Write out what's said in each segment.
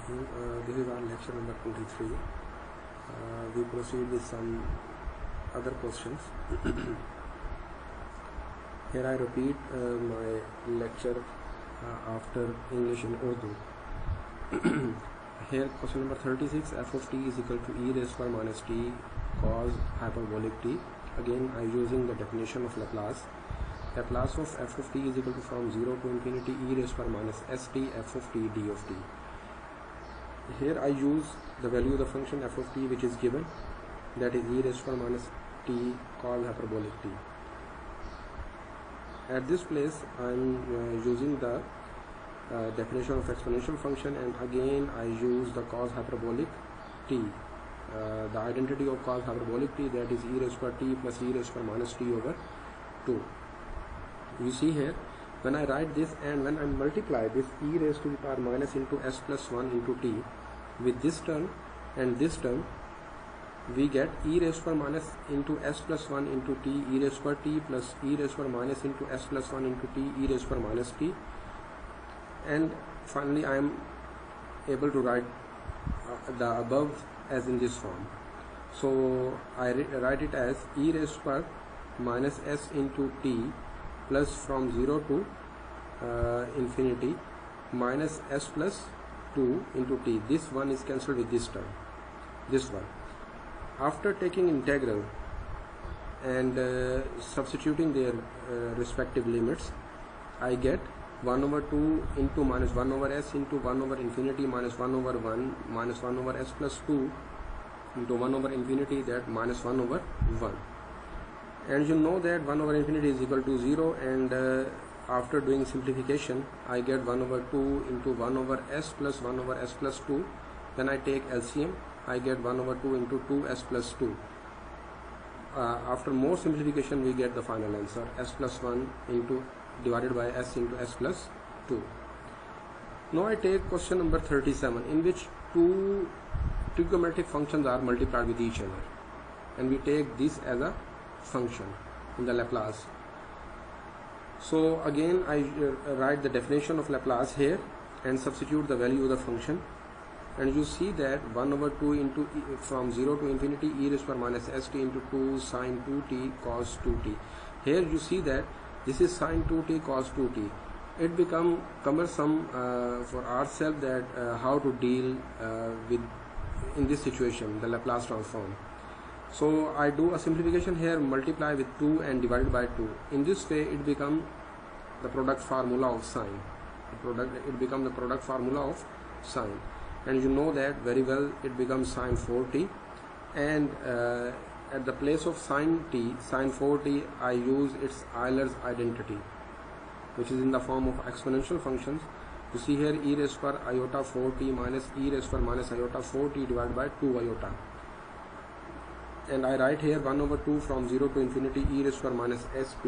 This is our lecture number 23. We proceed with some other questions. Here I repeat my lecture after English in Urdu. Here question number 36, f of t is equal to e raised by minus t cos hyperbolic t. Again I using the definition of Laplace. Laplace of f of t is equal to from 0 to infinity e raised by minus st f of t d of t. Here I use the value of the function f of t which is given, that is e raised by minus t cos hyperbolic t. At this place I am using the definition of exponential function, and again I use the cos hyperbolic t, the identity of cos hyperbolic t, that is e raised by t plus e raised by minus t over 2. You see here, when I write this and when I multiply this e raised to the power minus into s plus 1 into t with this term and this term, we get e raised by minus into s plus 1 into t e raised by t plus e raised by minus into s plus 1 into t e raised by minus t, and finally I am able to write the above as in this form. So I write it as e raised by minus s into t plus from 0 to infinity minus s plus 2 into t. This one is cancelled with this term, this one. After taking integral and substituting their respective limits, I get 1 over 2 into minus 1 over s into 1 over infinity minus 1 over 1 minus 1 over s plus 2 into 1 over infinity, that minus 1 over 1. And you know that 1 over infinity is equal to 0, and after doing simplification I get 1 over 2 into 1 over s plus 1 over s plus 2. Then I take LCM, I get 1 over 2 into 2s plus 2. After more simplification we get the final answer, s plus 1 into divided by s into s plus 2. Now I take question number 37, in which two trigonometric functions are multiplied with each other, and we take this as a function in the Laplace. So again I write the definition of Laplace here and substitute the value of the function, and you see that 1 over 2 into from 0 to infinity e raised by minus st into 2 sine 2t cos 2t. Here you see that this is sine 2t cos 2t. It become cumbersome for ourselves that how to deal with in this situation the Laplace transform. So I do a simplification here, multiply with 2 and divided by 2. In this way it becomes the product formula of sine. It becomes the product formula of sine, and you know that very well. It becomes sine 4t, and at the place of sine 4t, I use its Euler's identity, which is in the form of exponential functions. You see here e raised per iota 4t minus e raised per minus iota 4t divided by 2 iota. And I write here 1 over 2 from 0 to infinity e raised per minus st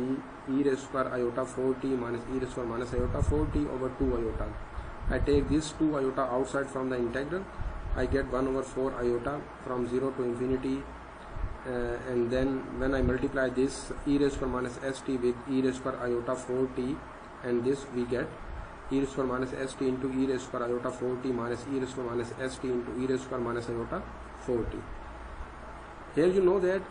e raised per iota 4t minus e raised per minus iota 4t over 2 iota. I take this 2 iota outside from the integral. I get 1 over 4 iota from 0 to infinity, and then when I multiply this e raised per minus st with e raised per iota 4t, and this we get e raised per minus st into e raised per iota 4t minus e raised per minus st into e raised per minus iota 4t. Here you know that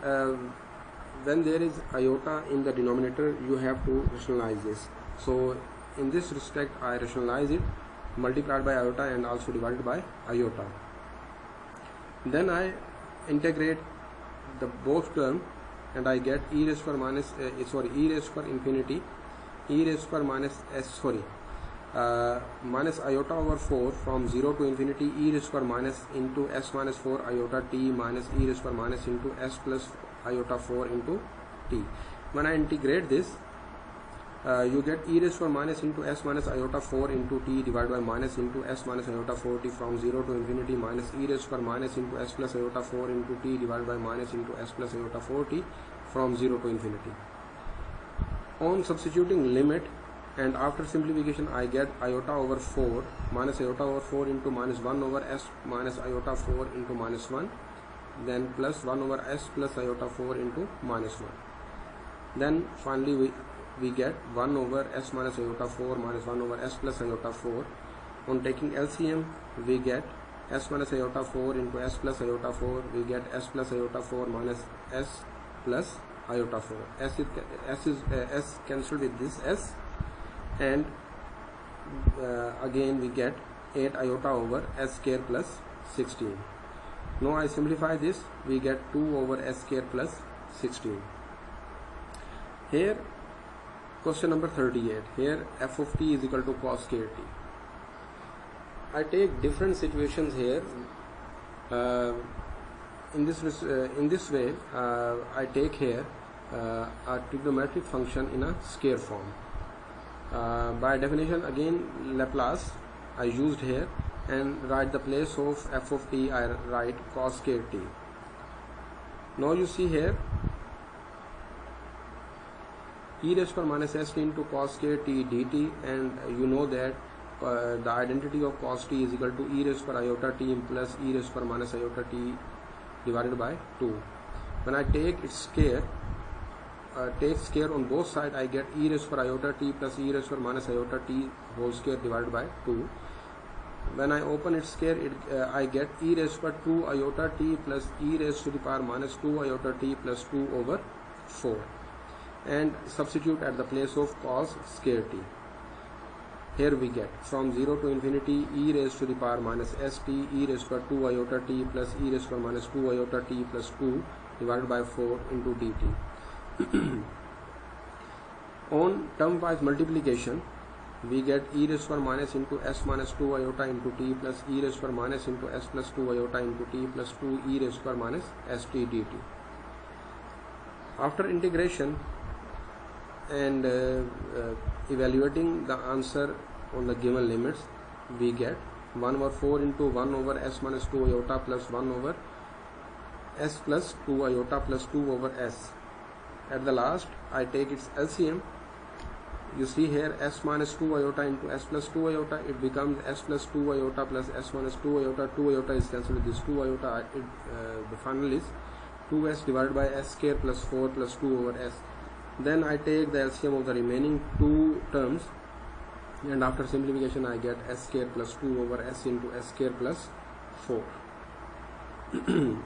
when there is iota in the denominator, you have to rationalize this. So in this respect I rationalize it, multiplied by iota and also divided by iota. Then I integrate the both term, and I get e raised per minus e raised per infinity e raised per minus minus iota over 4 from 0 to infinity e raised per minus into s minus 4 iota t minus e raised per minus into s plus iota 4 into t. When I integrate this, you get e raised per minus into s minus iota 4 into t divided by minus into s minus iota 4t from 0 to infinity minus e raised per minus into s plus iota 4 into t divided by minus into s plus iota 4t from 0 to infinity. On substituting limit and after simplification, I get iota over 4 minus iota over 4 into minus 1 over s minus iota 4 into minus 1, then plus 1 over s plus iota 4 into minus 1. Then finally we get 1 over s minus iota 4 minus 1 over s plus iota 4 On taking LCM, we get s minus iota 4 into s plus iota 4. We get s plus iota 4 minus s plus iota 4. S cancelled with this s, and again we get 8 iota over s square plus 16. Now I simplify this, we get 2 over s square plus 16. Here question number 38. Here f of t is equal to cos square t. I take different situations here. In this way, I take here a trigonometric function in a square form. By definition, again Laplace I used here, and write the place of f of t, I write cos square t. Now you see here e raised to minus st into cos square t dt, and you know that the identity of cos t is equal to e raised to iota t plus e raised to minus iota t divided by 2. When I take its square, on both sides, I get e raised to iota t plus e raised to minus iota t whole square divided by 2. When I open its square, I get e raised to 2 iota t plus e raised to the power minus 2 iota t plus 2 over 4, and substitute at the place of cos square t. Here we get from 0 to infinity e raised to the power minus st, e raised to 2 iota t plus e raised to minus 2 iota t plus 2 divided by 4 into dt. On term-wise multiplication, we get e raised to minus into s minus 2 iota into t plus e raised to minus into s plus 2 iota into t plus 2 e raised to minus st dt. After integration and evaluating the answer on the given limits, we get 1 over 4 into 1 over s minus 2 iota plus 1 over s plus 2 iota plus 2 over s. At the last, I take its LCM. You see here s minus 2 iota into s plus 2 iota, it becomes s plus 2 iota plus s minus 2 iota. 2 iota is cancelled with this 2 iota. The final is 2s divided by s square plus 4 plus 2 over s. Then I take the LCM of the remaining two terms, and after simplification I get s square plus 2 over s into s square plus 4.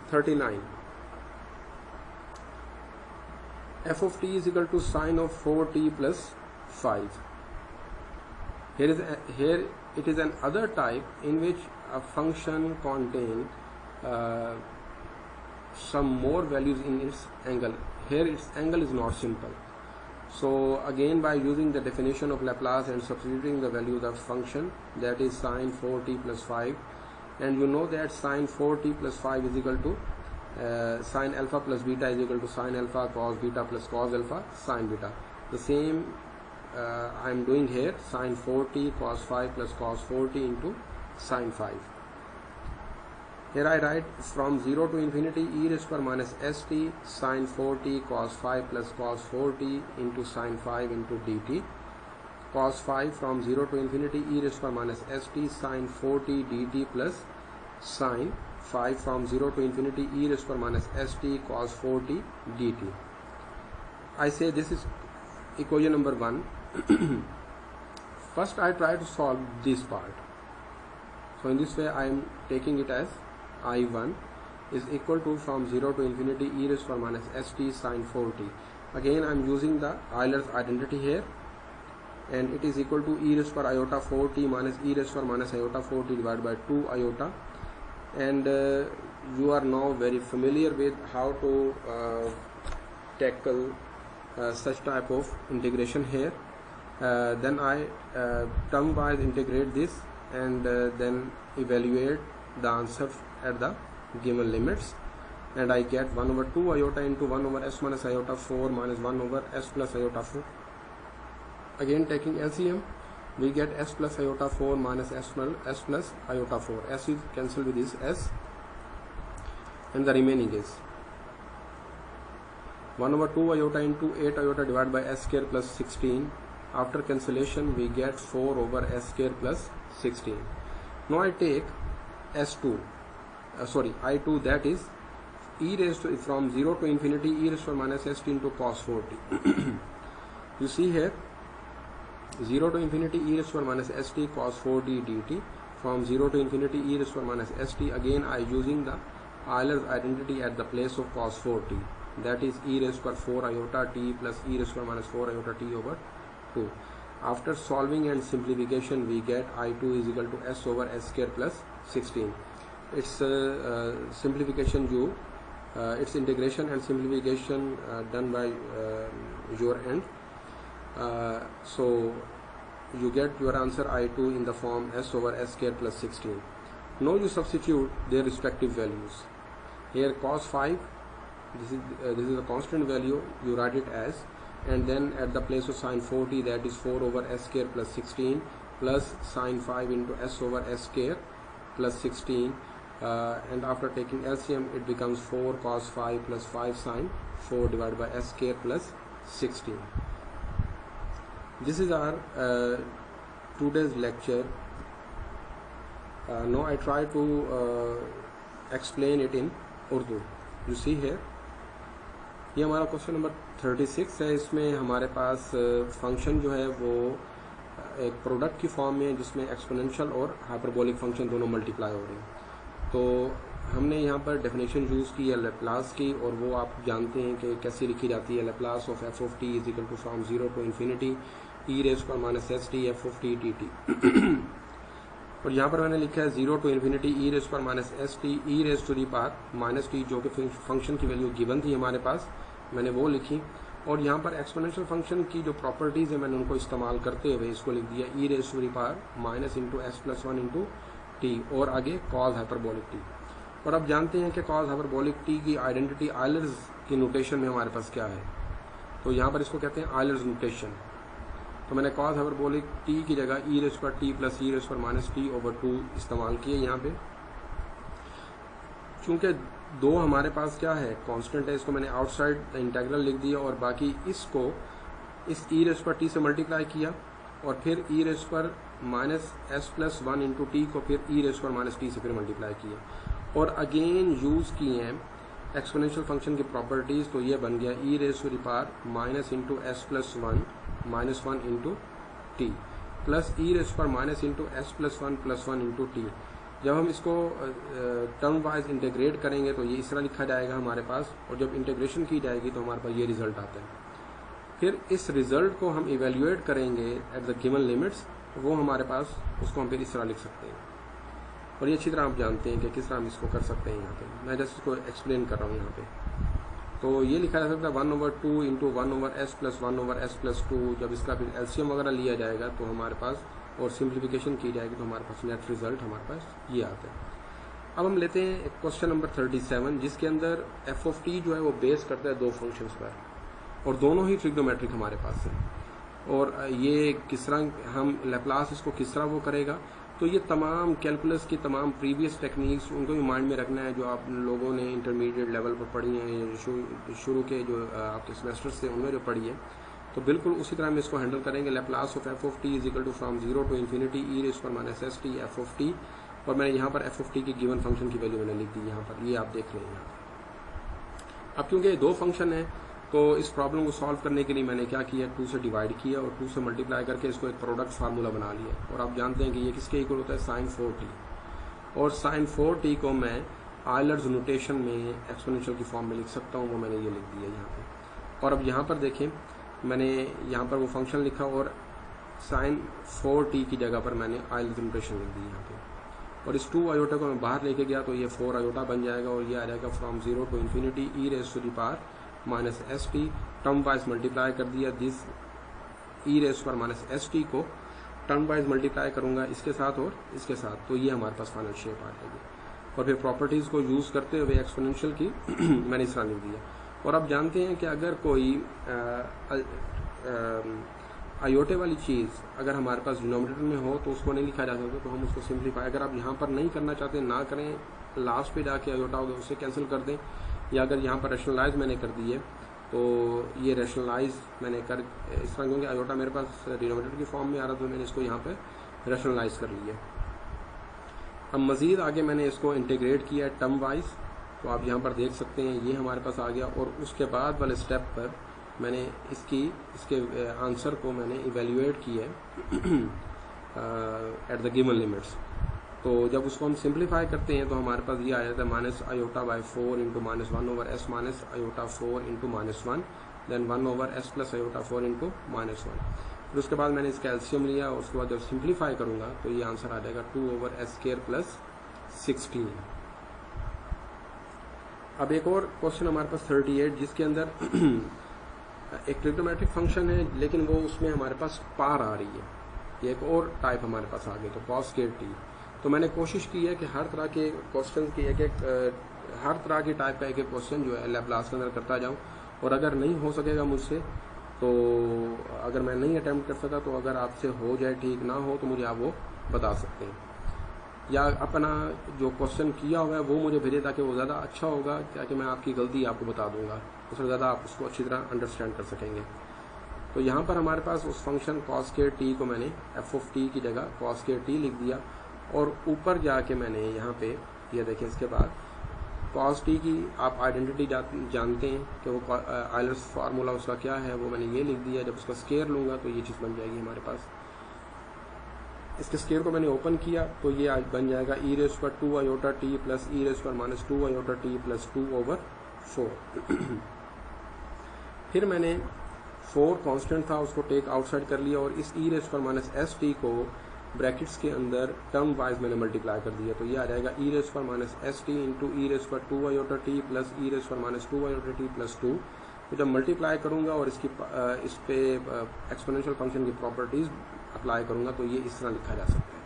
39. F of t is equal to sine of 4t plus 5. Here it is an other type in which a function contains some more values in its angle. Here its angle is not simple. So again, by using the definition of Laplace and substituting the value of the function, that is sine 4t plus 5, and you know that sine 4t plus 5 is equal to sine alpha plus beta is equal to sine alpha cos beta plus cos alpha sine beta. The same I am doing here, sine 4t cos 5 plus cos 4t into sine 5. Here I write from 0 to infinity e raised to minus st sine 4t cos 5 plus cos 4t into sine 5 into dt. Cos 5 from 0 to infinity e raised to minus st sine 4t dt plus sine 5 from 0 to infinity e raised to minus st cos 4t dt. I say this is equation number 1. First I try to solve this part. So in this way I am taking it as I1 is equal to from 0 to infinity e raised to minus st sine 4t. Again I am using the Euler's identity here, and it is equal to e raised to iota 4t minus e raised to minus iota 4t divided by 2 iota. And you are now very familiar with how to tackle such type of integration here. Then I term wise integrate this, and then evaluate the answer at the given limits, and I get 1 over 2 iota into 1 over s minus iota 4 minus 1 over s plus iota 4. Again taking LCM, we get s plus iota 4 minus s plus iota 4. S is cancelled with this s, and the remaining is 1 over 2 iota into 8 iota divided by s square plus 16. After cancellation we get 4 over s square plus 16. Now I take I2, that is e raised to from 0 to infinity e raised to minus st into cos 4t. You see here 0 to infinity e raised to minus st cos 4t dt. from 0 to infinity e raised to power minus st. Again I using the Euler's identity at the place of cos 4t, that is e raised to power 4 iota t plus e raised to power minus 4 iota t over 2. After solving and simplification we get I2 is equal to s over s square plus 16. It's simplification it's integration and simplification done by your end. So you get your answer I2 in the form s over s square plus 16. Now you substitute their respective values. Here cos 5, this is a constant value, you write it as, and then at the place of sin 4t, that is 4 over s square plus 16 plus sin 5 into s over s square plus 16, and after taking LCM it becomes 4 cos 5 plus 5 sin 4 divided by s square plus 16. This is our today's lecture. Now I try to explain it in Urdu. You see here, ये हमारा question number 36 है. इसमें हमारे पास function जो है वो एक product की फॉर्म में, जिसमें एक्सपोनेंशियल और हाइपरबोलिक फंक्शन दोनों मल्टीप्लाई हो रहे हैं. तो हमने यहाँ पर डेफिनेशन यूज़ की है लैप्लास की, और वो आप जानते हैं कि कैसे लिखी जाती है. Laplace of f of t is equal to from 0 to infinity e raise पर minus s t f of t t t. और यहाँ पर मैंने लिखा है 0 टू इन्फिनिटी ई रेज़ पर minus s t e raise to the power minus t, जो कि फंक्शन की वैल्यू गिवन थी हमारे पास, मैंने वो लिखी. और यहाँ पर एक्सपोनेंशियल फंक्शन की जो प्रॉपर्टीज़ है मैंने उनको इस्तेमाल करते हुए इसको लिख दिया e raise to the power minus into s plus 1 into t, और आगे कॉस हाइपरबोलिक टी. और अब जानते हैं कि कॉस हाइपरबोलिक टी की आइडेंटिटी आयलर्स की नोटेशन में हमारे पास क्या है. तो यहाँ पर इसको कहते हैं आयलर्स नोटेशन. तो मैंने कॉस हाइपरबोलिक टी की जगह ई रेज़ पर टी प्लस ई रेज़ पर माइनस टी ओवर 2 इस्तेमाल किए यहाँ पे. चूँकि दो हमारे पास क्या है, कांस्टेंट है, इसको मैंने आउटसाइड द इंटीग्रल लिख दिया, और बाकी इसको इस ई रेज़ पर टी से मल्टीप्लाई किया, और फिर ई रेज़ पर minus S plus 1 into T को फिर ई रेज़ पर माइनस टी से फिर मल्टीप्लाई किया, और अगेन यूज़ किए हैं एक्सपोनेंशियल फंक्शन की प्रॉपर्टीज़. तो ये बन गया e raise to the power minus into s plus 1 minus 1 into t plus e raise पर minus into s plus 1 plus 1 into t. जब हम इसको टर्म वाइज इंटीग्रेट करेंगे तो ये इस तरह लिखा जाएगा हमारे पास, और जब इंटीग्रेशन की जाएगी तो हमारे पास ये रिजल्ट आता है. फिर इस रिजल्ट को हम इवेल्युएट करेंगे एट द गिवन लिमिट्स, वो हमारे पास उसको हम फिर इस तरह लिख सकते हैं. और ये अच्छी तरह आप जानते हैं कि किस तरह हम इसको कर सकते हैं. यहाँ पे मैं जस्ट इसको एक्सप्लेन कर रहा हूँ यहाँ पे. तो ये लिखा जा सकता है 1 over 2 into 1 over s plus 1 over s plus 2. जब इसका फिर एलसीएम वगैरह लिया जाएगा तो हमारे पास, और सिंप्लीफिकेशन की जाएगी तो हमारे पास नेट रिजल्ट हमारे पास ये आता है. अब हम लेते हैं क्वेश्चन नंबर 37, जिसके अंदर एफ ऑफ टी जो है वो बेस करता है दो फंक्शंस पर, और दोनों ही ट्रिग्नोमेट्रिक हमारे पास हैं. और ये किस तरह हम लैप्लास इसको किस तरह वो करेगा, तो ये तमाम कैलकुलस की तमाम प्रीवियस टेक्निक्स उनको भी माइंड में रखना है, जो आप लोगों ने इंटरमीडिएट लेवल पर पढ़ी हैं, शुरू के जो आपके सेमेस्टर्स थे उनमें जो पढ़ी है, तो बिल्कुल उसी तरह हम इसको हैंडल करेंगे. Laplace of f of t is equal to from 0 to infinity e raise पर minus s t f of t, और मैंने यहाँ पर एफ ऑफ टी की गिवन फंक्शन की वैल्यू मैंने लिख दी यहाँ पर, ये आप देख लें यहाँ. अब क्योंकि दो फंक्शन है तो इस प्रॉब्लम को सॉल्व करने के लिए मैंने क्या किया, 2 से डिवाइड किया और 2 से मल्टीप्लाई करके इसको एक प्रोडक्ट फार्मूला बना लिया. और आप जानते हैं कि ये किसके इक्वल होता है, साइन 4t, और साइन 4t को मैं आयलर्स नोटेशन में एक्सपोनेंशियल की फॉर्म में लिख सकता हूँ, वो मैंने ये लिख दिया यहाँ पे. और अब यहाँ पर देखें, मैंने यहाँ पर वो फंक्शन लिखा और साइन 4t की जगह पर मैंने आयलर्स नोटेशन लिख दी यहाँ पे. और इस 2 आयोटा को मैं बाहर लेके गया तो ये 4 आयोटा बन जाएगा, और ये आ जाएगा from 0 to infinity e raise to the power minus s t. Term wise multiply कर दिया, दिस ई रेज़ पर माइनस एस टी को टर्म वाइज मल्टीप्लाई करूंगा इसके साथ और इसके साथ, तो ये हमारे पास फाइनल शेप आ जाएगी. और फिर प्रॉपर्टीज़ को यूज़ करते हुए एक्सपोनेंशियल की मैंने इस तरह लिख दिया. और अब जानते हैं कि अगर कोई आयोटे वाली चीज़ अगर हमारे पास डिनोमिनेटर में हो तो उसको नहीं लिखा जा सकता, तो हम उसको सिंप्लीफाई, अगर आप यहाँ पर नहीं करना चाहते ना करें, लास्ट पे जाके आयोटा होगा उसे कैंसिल कर दें, या अगर यहाँ पर रैशनलाइज मैंने कर दी है तो ये रैशनलाइज मैंने कर इस तरह, क्योंकि आयोटा मेरे पास डिनोमिनेटर की फॉर्म में आ रहा था, मैंने इसको यहाँ पे रैशनलाइज कर लिया. अब मज़ीद आगे मैंने इसको इंटीग्रेट किया टर्म वाइज, तो आप यहाँ पर देख सकते हैं ये हमारे पास आ गया. और उसके बाद वाले स्टेप पर मैंने इसके आंसर को मैंने इवेल्युएट किया एट द गिवन लिमिट्स. तो जब उसको हम सिंप्लीफाई करते हैं तो हमारे पास ये आ जाता है minus iota by 4 into minus 1 over s minus iota 4 into minus 1, then 1 over s plus iota 4 into minus 1। फिर उसके बाद मैंने इसका एलसीएम लिया, उसके बाद जब सिंप्लीफाई करूंगा तो ये आंसर आ जाएगा 2 ओवर एस स्क्वायर प्लस 16। अब एक और क्वेश्चन हमारे पास 38 जिसके अंदर एक ट्रिग्नोमेट्रिक फंक्शन है लेकिन वो उसमें हमारे पास पार आ रही है, ये एक और टाइप हमारे पास आ गई, तो कॉस स्क्वायर टी। तो मैंने कोशिश की है कि हर तरह के क्वेश्चन की हर तरह की टाइप का एक क्वेश्चन जो है लैप्लास के अंदर करता जाऊं, और अगर नहीं हो सकेगा मुझसे तो अगर मैं नहीं अटेम्प्ट कर सका तो अगर आपसे हो जाए ठीक ना हो तो मुझे आप वो बता सकते हैं, या अपना जो क्वेश्चन किया हुआ है वो मुझे भेजे ताकि वो ज़्यादा अच्छा होगा, ताकि मैं आपकी गलती आपको बता दूंगा, उससे ज़्यादा आप उसको अच्छी तरह अंडरस्टैंड कर सकेंगे। तो यहाँ पर हमारे पास उस फंक्शन कॉस स्क्वायर टी को मैंने एफ ऑफ टी की जगह कॉस स्क्वायर टी लिख दिया, और ऊपर जाके मैंने यहाँ पे ये देखें इसके बाद कॉस टी की आप आइडेंटिटी जानते हैं कि वो आइलर्स फार्मूला उसका क्या है, वो मैंने ये लिख दिया। जब उसका स्क्वायर लूँगा तो ये चीज़ बन जाएगी हमारे पास। इसके स्क्वायर को मैंने ओपन किया तो ये आज बन जाएगा ई रेज़ पर 2 iota t plus e raise पर minus 2 iota t plus 2 over 4। फिर मैंने 4 कांस्टेंट था उसको टेक आउटसाइड कर लिया, और इस ई रेज़ पर माइनस एस टी को ब्रैकेट्स के अंदर टर्म वाइज मैंने मल्टीप्लाई कर दिया, तो ये आ जाएगा ई रेज़ पर माइनस एस टी इंटू ई रेज़ पर 2 iota t plus e raise पर माइनस 2 आयोटा टी प्लस 2। तो जब मल्टीप्लाई करूंगा और इस पे एक्सपोनेंशियल फंक्शन की प्रॉपर्टीज अप्लाई करूंगा तो ये इस तरह लिखा जा सकता है,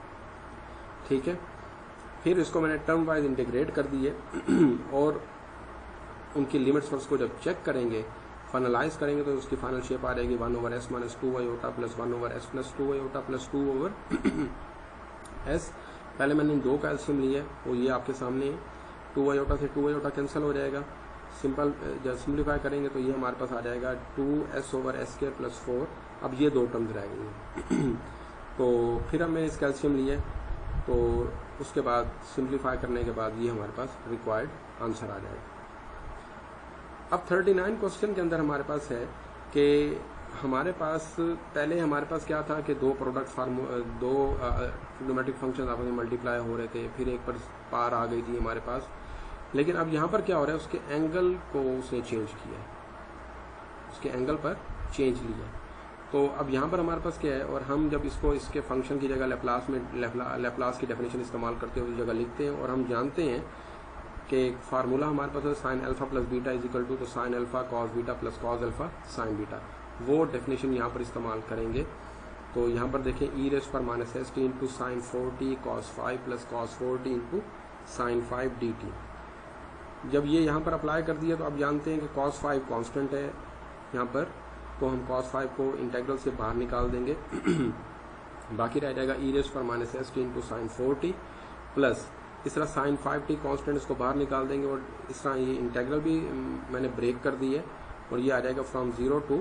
ठीक है। फिर इसको मैंने टर्म वाइज इंटीग्रेट कर दिए और उनकी लिमिट्स पर उसको जब चेक करेंगे, फाइनलाइज करेंगे तो उसकी फाइनल शेप आ जाएगी 1 over s minus 2 iota plus 1 over s plus 2 iota plus 2 over S. पहले मैंने 2 का एलसीएम लिया है और ये आपके सामने 2 आयोटा से 2 आयोटा कैंसिल हो जाएगा। सिंपल जब सिंप्लीफाई करेंगे तो ये हमारे पास आ जाएगा 2s over s square plus 4। अब ये 2 टर्म्स रह गई हैं तो फिर हमने इसका एलसीएम लिया, तो उसके बाद सिंप्लीफाई करने के बाद ये हमारे पास रिक्वायर्ड आंसर आ जाएगा। अब 39 क्वेश्चन के अंदर हमारे पास है कि हमारे पास पहले हमारे पास क्या था कि 2 प्रोडक्ट दो ट्रिग्नोमेट्रिक फंक्शन आपस में मल्टीप्लाई हो रहे थे, फिर एक पर पार आ गई थी हमारे पास। लेकिन अब यहाँ पर क्या हो रहा है, उसके एंगल को उसने चेंज किया है, उसके एंगल पर चेंज लिया। तो अब यहाँ पर हमारे पास क्या है, और हम जब इसको इसके फंक्शन की जगह लैप्लास की डेफिनेशन इस्तेमाल करते हुए जगह लिखते हैं, और हम जानते हैं कि फार्मूला हमारे पास है sine alpha plus beta is equal to, तो sine alpha cos beta plus cos alpha sine beta, वो डेफिनेशन यहाँ पर इस्तेमाल करेंगे। तो यहाँ पर देखें ई रेज़ पर minus s t into sine 4t cos 5 plus cos 4t into sine 5 dt। जब ये यहाँ पर अप्लाई कर दिया तो अब जानते हैं कि cos 5 कांस्टेंट है यहाँ पर, तो हम cos 5 को इंटेग्रल से बाहर निकाल देंगे बाकी रह जाएगा ई रेज़ पर minus s t into sine 4t plus इस तरह साइन 5t कांस्टेंट इसको बाहर निकाल देंगे, और इस तरह ये इंटेग्रल भी मैंने ब्रेक कर दी है, और ये आ जाएगा from 0 to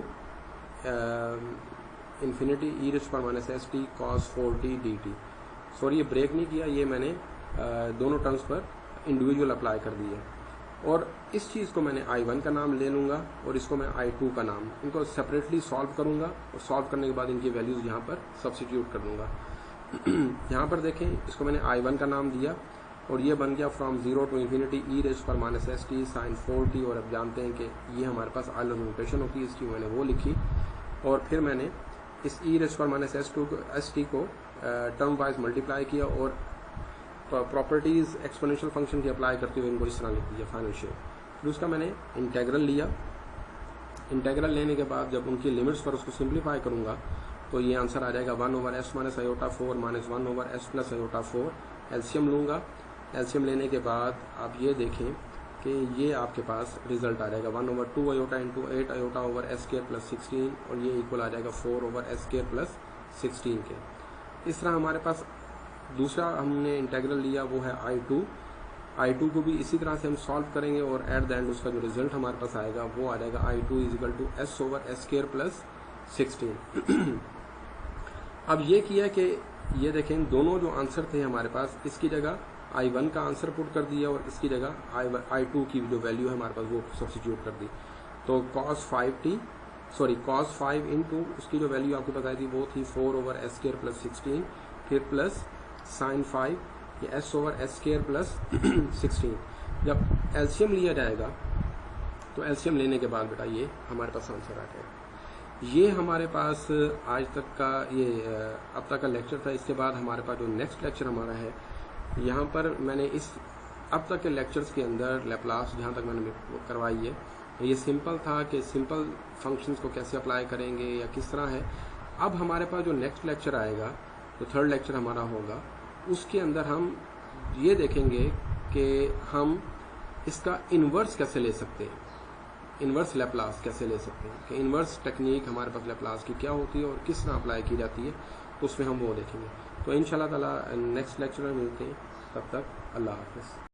infinity e raise पर minus s t cos 4t dt। Sorry, ये ब्रेक नहीं किया, ये मैंने दोनों टर्म्स पर इंडिविजुअल अप्लाई कर दी है। और इस चीज़ को मैंने I1 का नाम ले लूँगा और इसको मैं I2 का नाम, इनको सेपरेटली सॉल्व करूँगा, और सॉल्व करने के बाद इनकी वैल्यूज़ यहाँ पर सब्स्टिट्यूट कर दूँगा। यहाँ पर देखें, इसको मैंने I1 का नाम दिया और ये बन गया from 0 to infinity e raise पर minus s t sine 4t। और अब जानते हैं कि ये हमारे पास आइलर नोटेशन होती है, इसकी मैंने वो लिखी, और फिर मैंने इस ई रेज़ पर माइनस एस टी को टर्म वाइज मल्टीप्लाई किया और प्रॉपर्टीज एक्सपोनेंशियल फंक्शन की अप्लाई करते हुए इनको इस तरह लिख दिया फाइनल शेप। फिर उसका मैंने इंटेग्रल लिया, इंटेग्रल लेने के बाद जब उनकी लिमिट्स पर उसको सिंप्लीफाई करूंगा तो ये आंसर आ जाएगा 1 over s minus iota 4 minus 1 over s plus iota 4। LCM लूँगा, एलसीएम लेने के बाद आप ये देखें कि ये आपके पास रिजल्ट आ जाएगा 1 over 2 iota into 8 iota over s square plus 16, और ये इक्वल आ जाएगा 4 ओवर एस स्क्वायर प्लस 16 के। इस तरह हमारे पास दूसरा हमने इंटेग्रल लिया वो है I2 को भी इसी तरह से हम सॉल्व करेंगे, और एट द एंड उसका जो रिजल्ट हमारे पास आएगा वो आ जाएगा I2 is equal to s over s square plus 16। अब ये किया कि ये देखें, दोनों जो आंसर थे हमारे पास, इसकी जगह I1 का आंसर पुट कर दिया और इसकी जगह I2 की जो वैल्यू है हमारे पास वो सब्स्टिट्यूट कर दी। तो cos 5 इंटू उसकी जो वैल्यू आपको बताई थी वो थी 4 ओवर एस स्क्वायर प्लस 16, फिर प्लस साइन 5 ये s over s square plus 16। जब एलसीएम लिया जाएगा तो एलसीएम लेने के बाद बेटा ये हमारे पास आंसर आ जाएगा। ये हमारे पास आज तक का ये अब तक का लेक्चर था। इसके बाद हमारे पास जो नेक्स्ट लेक्चर हमारा है, यहाँ पर मैंने इस अब तक के लेक्चर्स के अंदर लैप्लास जहाँ तक मैंने करवाई है, ये सिंपल था कि सिंपल फंक्शंस को कैसे अप्लाई करेंगे या किस तरह है। अब हमारे पास जो नेक्स्ट लेक्चर आएगा, जो थर्ड लेक्चर हमारा होगा, उसके अंदर हम ये देखेंगे कि हम इसका इन्वर्स कैसे ले सकते हैं, इन्वर्स लैप्लास कैसे ले सकते हैं, कि इन्वर्स टेक्निक हमारे पास लैप्लास की क्या होती है और किस तरह अप्लाई की जाती है, तो उसमें हम वो देखेंगे। तो इंशाल्लाह ताला नेक्स्ट लेक्चर में मिलते हैं। तब तक अल्लाह हाफ़िज़।